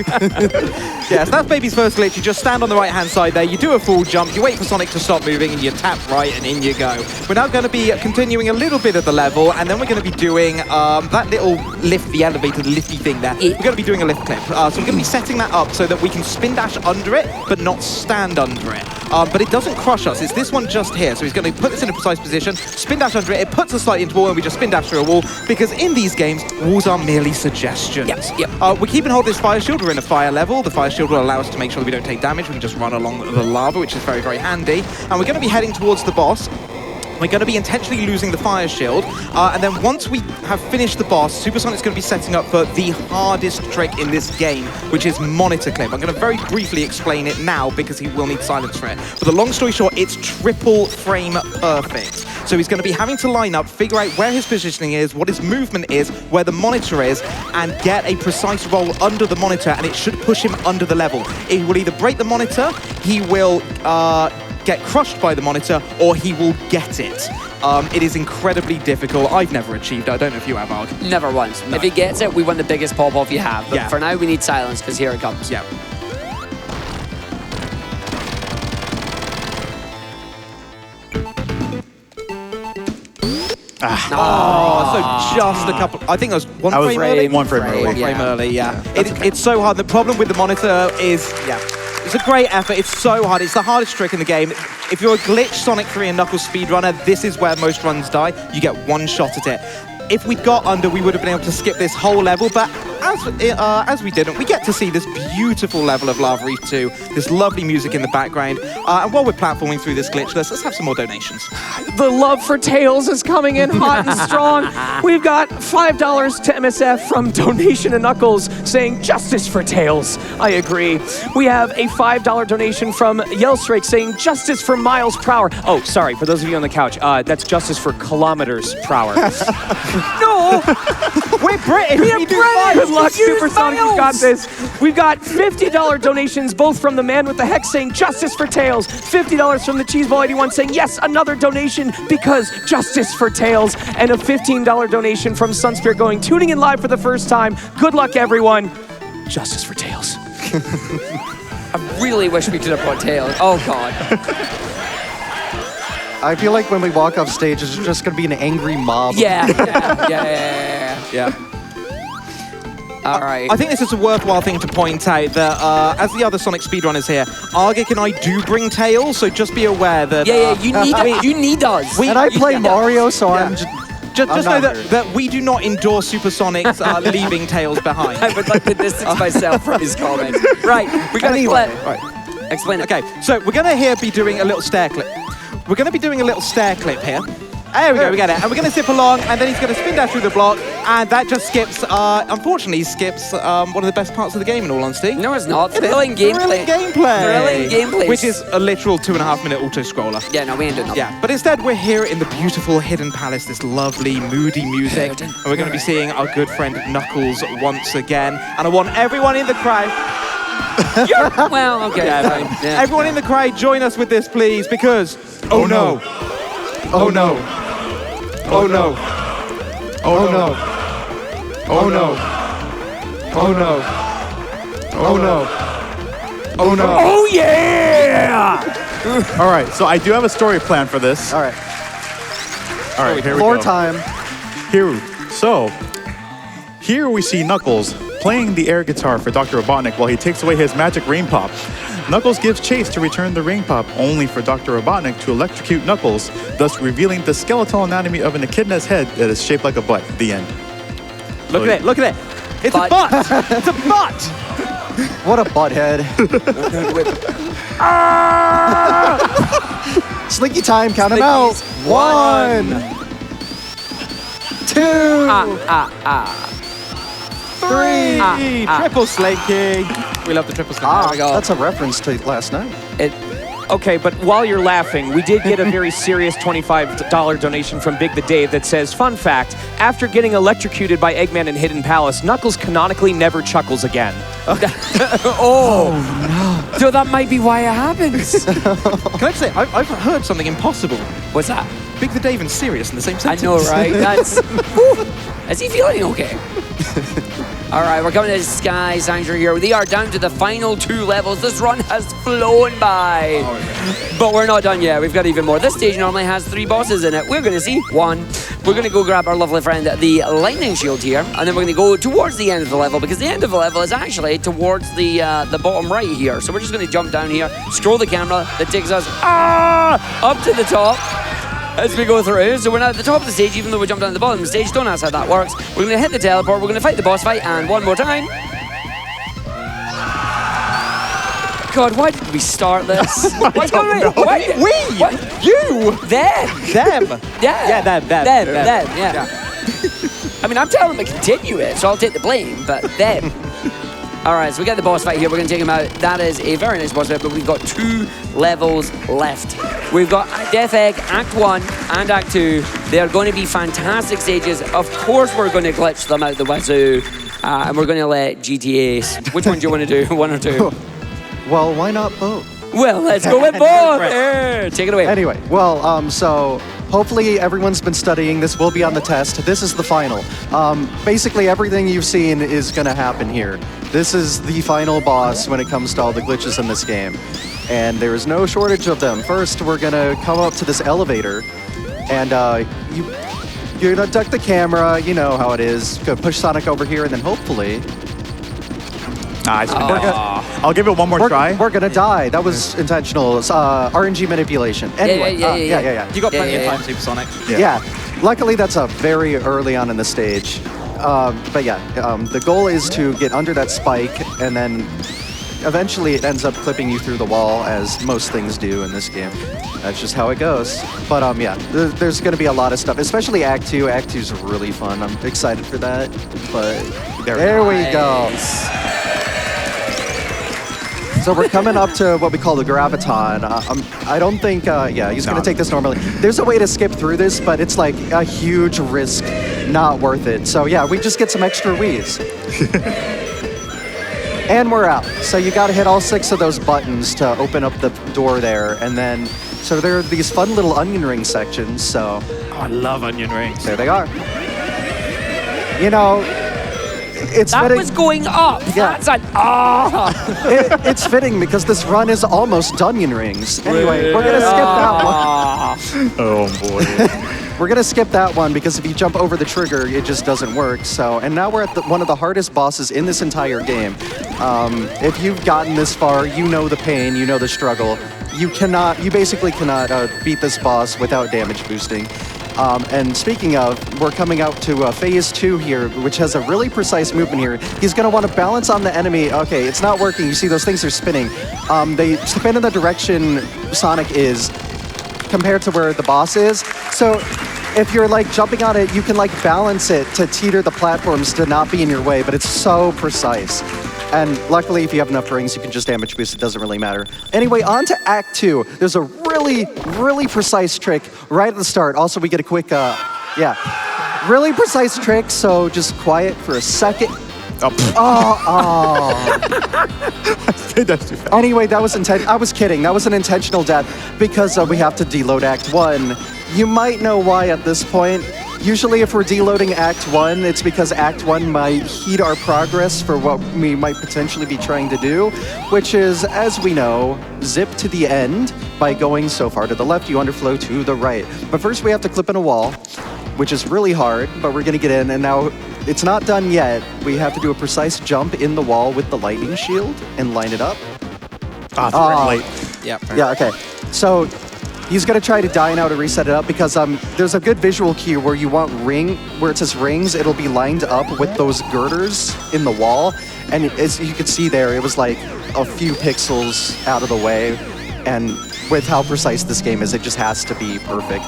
[SPEAKER 4] Yes, that's Baby's first glitch. You just stand on the right-hand side there, you do a full jump, you wait for Sonic to stop moving, and you tap right, and in you go. We're now going to be continuing a little bit of the level, and then we're going to be doing that little lift, the elevator, the lifty thing there. We're going to be doing a lift clip. So we're going to be setting that up so that we can spin dash under it, but not stand under it. But it doesn't crush us. It's this one just here. So he's going to put this in a precise position, spin dash under it, it puts us slightly into a wall, and we just spin dash through a wall, because in these games, walls are merely suggestions.
[SPEAKER 2] Yep.
[SPEAKER 4] We're keeping hold of this fire shield. We're in a fire level. The fire shield will allow us to make sure that we don't take damage. We can just run along the lava, which is very, very handy. And we're going to be heading towards the boss. We're going to be intentionally losing the fire shield, and then once we have finished the boss, SuperSonic's going to be setting up for the hardest trick in this game, which is monitor clip. I'm going to very briefly explain it now because he will need silence for it. But the long story short, it's triple frame perfect. So he's going to be having to line up, figure out where his positioning is, what his movement is, where the monitor is, and get a precise roll under the monitor, and it should push him under the level. He will either break the monitor, he will get crushed by the monitor, or he will get it. It is incredibly difficult. I've never achieved it. I don't know if you have, Arg.
[SPEAKER 2] never once.
[SPEAKER 4] No.
[SPEAKER 2] If he gets it, we win the biggest pop-off you have. But
[SPEAKER 4] Yeah.
[SPEAKER 2] for now, we need silence, because here it comes.
[SPEAKER 4] Yeah. Oh, so just a couple. I think that was one
[SPEAKER 1] I was
[SPEAKER 4] frame early.
[SPEAKER 1] one frame early.
[SPEAKER 4] One frame
[SPEAKER 2] Yeah.
[SPEAKER 4] early, yeah. It's so hard. The problem with the monitor is, it's a great effort. It's so hard. It's the hardest trick in the game. If you're a glitch Sonic 3 and Knuckles speedrunner, this is where most runs die. You get one shot at it. If we'd got under, we would have been able to skip this whole level, but as we didn't, we get to see this beautiful level of Lava Reef 2, this lovely music in the background, and while we're platforming through this glitch, let's have some more donations.
[SPEAKER 5] The love for Tails is coming in hot and strong. We've got $5 to MSF from Donation to Knuckles saying justice for Tails. I agree. We have a $5 donation from Yellstrike saying justice for miles per hour. Oh, sorry, for those of you on the couch, that's justice for kilometers per hour. No!
[SPEAKER 4] We're British!
[SPEAKER 5] We do fine. Good luck, SuperSonic, you got this. We've got $50 donations, both from the man with the hex saying justice for Tails, $50 from the Cheeseball 81 saying yes, another donation because justice for Tails, and a $15 donation from Sunspirit going, tuning in live for the first time. Good luck, everyone. Justice for Tails.
[SPEAKER 2] I really wish we could have brought Tails. Oh, God.
[SPEAKER 3] I feel like when we walk off stage, it's just going to be an angry mob.
[SPEAKER 2] Yeah. All right.
[SPEAKER 4] I think this is a worthwhile thing to point out that as the other Sonic speedrunners here, Argick and I do bring Tails, so just be aware that...
[SPEAKER 2] you need us.
[SPEAKER 3] And I play Mario, so I'm
[SPEAKER 4] Just
[SPEAKER 3] I'm
[SPEAKER 4] know
[SPEAKER 3] not
[SPEAKER 4] that we do not endorse SuperSonic's leaving Tails behind.
[SPEAKER 2] I would like to distance myself from his comments. Right, we got
[SPEAKER 3] Anyway.
[SPEAKER 2] a clip.
[SPEAKER 4] Right.
[SPEAKER 2] Explain it.
[SPEAKER 4] Okay, so we're going to be doing a little stair clip. We're going to be doing a little stair clip here. There we go, we get it. And we're going to zip along, and then he's going to spin dash through the block, and that just skips, unfortunately, one of the best parts of the game, in all honesty.
[SPEAKER 2] No, it's not. Thrilling gameplay.
[SPEAKER 4] Thrilling gameplay.
[SPEAKER 2] Thrilling
[SPEAKER 4] Which is a literal 2.5-minute auto-scroller.
[SPEAKER 2] Yeah, no, we ain't doing nothing.
[SPEAKER 4] Yeah, but instead we're here in the beautiful Hidden Palace, this lovely, moody music, and we're going to be seeing our good friend Knuckles once again, and I want everyone in the crowd...
[SPEAKER 2] Well, okay.
[SPEAKER 4] Yeah,
[SPEAKER 2] fine. Yeah.
[SPEAKER 4] Everyone in the crowd, join us with this, please, because... Oh no! Oh no! Oh no! Oh no! Oh no! Oh no! Oh no! Oh no!
[SPEAKER 6] Oh yeah!
[SPEAKER 1] All right, so I do have a story plan for this.
[SPEAKER 3] All right.
[SPEAKER 1] All right, here we
[SPEAKER 3] Floor
[SPEAKER 1] go.
[SPEAKER 3] time.
[SPEAKER 1] Here we see Knuckles playing the air guitar for Dr. Robotnik while he takes away his magic rain pop. Knuckles gives chase to return the rain pop, only for Dr. Robotnik to electrocute Knuckles, thus revealing the skeletal anatomy of an echidna's head that is shaped like a butt. The end.
[SPEAKER 4] Look at it, look at it! It's a butt! It's a butt!
[SPEAKER 3] What a butthead. Slinky time, count him out.
[SPEAKER 2] Slinkies.
[SPEAKER 3] 1, 2, 3.
[SPEAKER 4] Triple slinky. We love the triple slinky.
[SPEAKER 2] There we go.
[SPEAKER 3] That's a reference to last night.
[SPEAKER 5] Okay, but while you're laughing, we did get a very serious $25 donation from Big the Dave that says, fun fact, after getting electrocuted by Eggman in Hidden Palace, Knuckles canonically never chuckles again.
[SPEAKER 2] Oh, no. So that might be why it happens.
[SPEAKER 4] Can I just say, I've heard something impossible.
[SPEAKER 2] What's that?
[SPEAKER 4] Big the Dave and serious in the same
[SPEAKER 2] I
[SPEAKER 4] sentence.
[SPEAKER 2] know, right? That's... Whew. Is he feeling okay? All right, we're coming to Sky Sanctuary here. We are down to the final 2 levels. This run has flown by. But we're not done yet. We've got even more. This stage normally has 3 bosses in it. We're going to see 1. We're going to go grab our lovely friend, the lightning shield here. And then we're going to go towards the end of the level, because the end of the level is actually towards the bottom right here. So we're just going to jump down here, scroll the camera that takes us up to the top as we go through. So we're now at the top of the stage, even though we jumped down to the bottom of the stage. Don't ask how that works. We're going to hit the teleport. We're going to fight the boss fight. And one more time. God, why did we start this? What's going on?
[SPEAKER 4] We?
[SPEAKER 2] What?
[SPEAKER 4] You?
[SPEAKER 2] Them.
[SPEAKER 4] Them.
[SPEAKER 2] Yeah.
[SPEAKER 4] Them,
[SPEAKER 2] Yeah. I mean, I'm telling them to continue it, so I'll take the blame, but them. All right, so we got the boss fight here. We're going to take him out. That is a very nice boss fight, but we've got 2 levels left. We've got Death Egg, Act 1 and Act 2. They are going to be fantastic stages. Of course, we're going to glitch them out the wazoo, and we're going to let GTAce. Which one do you want to do? 1 or 2?
[SPEAKER 3] Well, why not both?
[SPEAKER 2] Well, let's go with both. Here, take it away.
[SPEAKER 3] Anyway, well, so hopefully everyone's been studying. This will be on the test. This is the final. Basically, everything you've seen is going to happen here. This is the final boss when it comes to all the glitches in this game. And there is no shortage of them. First, we're going to come up to this elevator. And you're going to duck the camera. You know how it is. Go push Sonic over here, and then hopefully...
[SPEAKER 1] Nice. I'll give it one more try.
[SPEAKER 3] We're gonna die. That was intentional. RNG manipulation. Anyway, yeah.
[SPEAKER 4] You got plenty of time, Supersonic.
[SPEAKER 3] Yeah. Luckily, that's very early on in the stage. But yeah, the goal is to get under that spike, and then eventually it ends up clipping you through the wall, as most things do in this game. That's just how it goes. But yeah, there's gonna be a lot of stuff, especially Act 2. Act 2 is really fun. I'm excited for that. But there we go. So we're coming up to what we call the Graviton. I don't think, he's going to take this normally. There's a way to skip through this, but it's like a huge risk, not worth it. So yeah, we just get some extra Wiis. And we're out. So you got to hit all 6 of those buttons to open up the door there. And then, so there are these fun little onion ring sections, so.
[SPEAKER 4] Oh, I love onion rings.
[SPEAKER 3] There they are. You know, it's
[SPEAKER 2] that
[SPEAKER 3] fitting.
[SPEAKER 2] Was going up.
[SPEAKER 3] Yeah.
[SPEAKER 2] That's an
[SPEAKER 3] It's fitting because this run is almost onion rings. Anyway, we're gonna skip that one.
[SPEAKER 1] Oh boy.
[SPEAKER 3] We're gonna skip that one because if you jump over the trigger, it just doesn't work. So, and now we're at one of the hardest bosses in this entire game. If you've gotten this far, you know the pain, you know the struggle. You basically cannot beat this boss without damage boosting. And speaking of, we're coming out to phase 2 here, which has a really precise movement here. He's going to want to balance on the enemy. Okay, it's not working. You see those things are spinning. They spin in the direction Sonic is compared to where the boss is. So if you're like jumping on it, you can like balance it to teeter the platforms to not be in your way, but it's so precise. And luckily, if you have enough rings, you can just damage boost. It doesn't really matter. Anyway, on to Act 2. There's a really, really precise trick right at the start. Also, we get a quick, really precise trick. So just quiet for a second. Anyway, that was I was kidding. That was an intentional death because we have to deload Act 1. You might know why at this point. Usually if we're deloading Act 1, it's because Act 1 might heed our progress for what we might potentially be trying to do, which is, as we know, zip to the end by going so far to the left, you underflow to the right. But first we have to clip in a wall, which is really hard, but we're gonna get in, and now it's not done yet. We have to do a precise jump in the wall with the lightning shield and line it up.
[SPEAKER 1] Late.
[SPEAKER 4] Yep.
[SPEAKER 3] Yeah, okay. So He's gonna try to die now to reset it up because there's a good visual cue where you want where it says rings, it'll be lined up with those girders in the wall. And as you can see there, it was like a few pixels out of the way. And with how precise this game is, it just has to be perfect.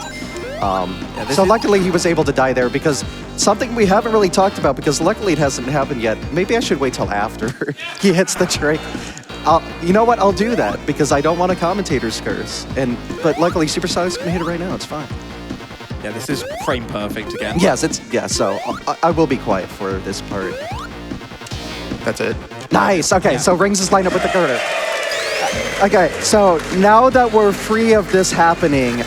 [SPEAKER 3] So luckily he was able to die there because something we haven't really talked about because luckily it hasn't happened yet. Maybe I should wait till after he hits the trick. You know what? I'll do that because I don't want a commentator's curse. But luckily SuperSonic's gonna hit it right now. It's fine.
[SPEAKER 4] Yeah, this is frame perfect again.
[SPEAKER 3] Yes, so I will be quiet for this part.
[SPEAKER 1] That's it.
[SPEAKER 3] Nice. Okay, so Rings is lined up with the girder. Okay, so now that we're free of this happening,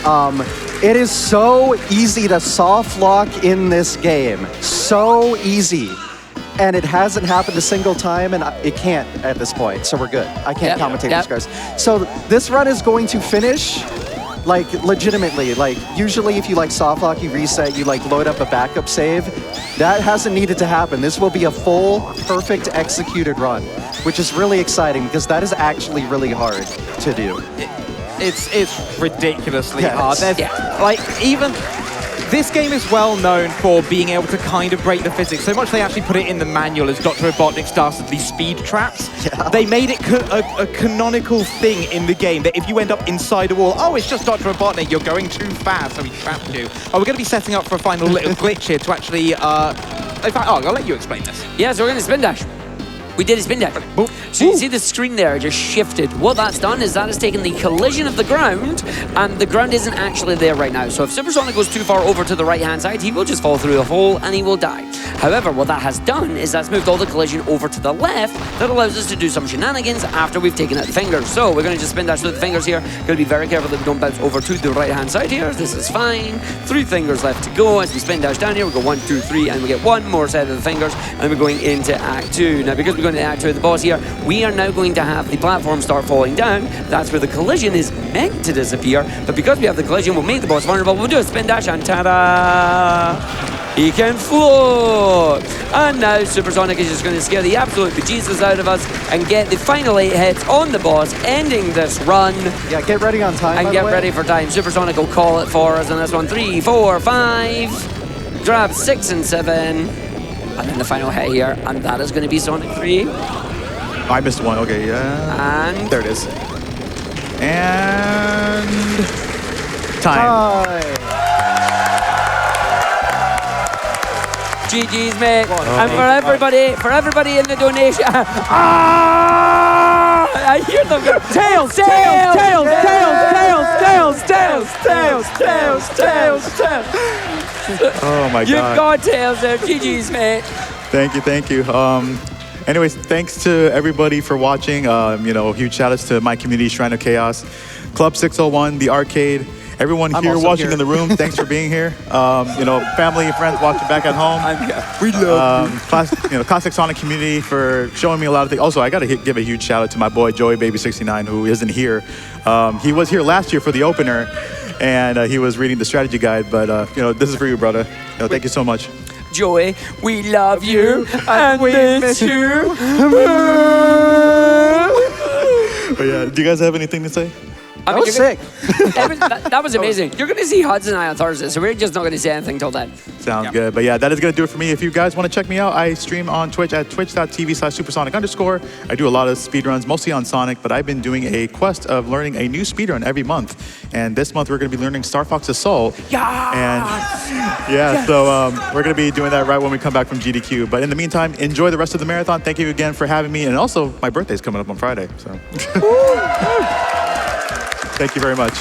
[SPEAKER 3] it is so easy to soft lock in this game. So easy. And it hasn't happened a single time, and it can't at this point, so we're good. I can't commentate these guys. So this run is going to finish, like, legitimately. Like, usually if you, like, soft lock, you reset, you, like, load up a backup save. That hasn't needed to happen. This will be a full, perfect, executed run, which is really exciting, because that is actually really hard to do.
[SPEAKER 4] It's ridiculously hard. Like, even... This game is well known for being able to kind of break the physics. So much they actually put it in the manual as Dr. Robotnik's dastardly speed traps. Yeah. They made it a canonical thing in the game that if you end up inside a wall, oh, it's just Dr. Robotnik, you're going too fast, so he trapped you. Oh, we're going to be setting up for a final little glitch here to actually... in fact, I'll let you explain this.
[SPEAKER 2] Yeah, so we're going to spin dash. We did a spin dash. So you see the screen there just shifted. What that's done is that has taken the collision of the ground, and the ground isn't actually there right now. So if SuperSonic goes too far over to the right-hand side, he will just fall through a hole and he will die. However, what that has done is that's moved all the collision over to the left. That allows us to do some shenanigans after we've taken out the fingers. So we're going to just spin dash through the fingers here. Going to be very careful that we don't bounce over to the right-hand side here. This is fine. 3 fingers left to go. As we spin dash down here, we go 1, 2, 3, and we get 1 more set of the fingers, and we're going into Act 2. Now, because we're going to Act 2 of the boss here, we are now going to have the platform start falling down. That's where the collision is meant to disappear, but because we have the collision, we'll make the boss vulnerable. We'll do a spin dash, and ta-da! He can float! And now SuperSonic is just going to scare the absolute bejesus out of us and get the final 8 hits on the boss, ending this run.
[SPEAKER 3] Yeah, get ready on time,
[SPEAKER 2] and get ready for time. SuperSonic will call it for us on this one. 3, 4, 5. Grab 6 and 7. And then the final hit here, and that is going to be Sonic 3.
[SPEAKER 1] I missed one. Okay, yeah.
[SPEAKER 2] And
[SPEAKER 1] there it is. And time.
[SPEAKER 2] GG's, mate. And for everybody in the donation. I hear them go. Tails.
[SPEAKER 1] Oh my God.
[SPEAKER 2] You've got tails there. GG's, mate.
[SPEAKER 1] Thank you. Anyways, thanks to everybody for watching. Huge shout outs to my community, Shrine of Chaos, Club 601, the arcade, everyone here watching in the room. Thanks for being here. Family and friends watching back at home.
[SPEAKER 2] We love
[SPEAKER 1] you. Classic Sonic community for showing me a lot of things. Also, I got to give a huge shout out to my boy Joey Baby 69, who isn't here. He was here last year for the opener, and he was reading the strategy guide. But this is for you, brother. Thank you so much.
[SPEAKER 2] Joey, we love you and we miss you.
[SPEAKER 1] But yeah, do you guys have anything to say?
[SPEAKER 3] I was sick.
[SPEAKER 2] That was amazing. You're going to see Hudson and I on Thursday, so we're just not going to say anything till then.
[SPEAKER 1] Sounds good. But yeah, that is going to do it for me. If you guys want to check me out, I stream on Twitch at twitch.tv/supersonic_. I do a lot of speedruns, mostly on Sonic, but I've been doing a quest of learning a new speedrun every month. And this month we're going to be learning Star Fox Assault. So we're going to be doing that right when we come back from GDQ. But in the meantime, enjoy the rest of the marathon. Thank you again for having me. And also, my birthday's coming up on Friday. So. Thank you very much.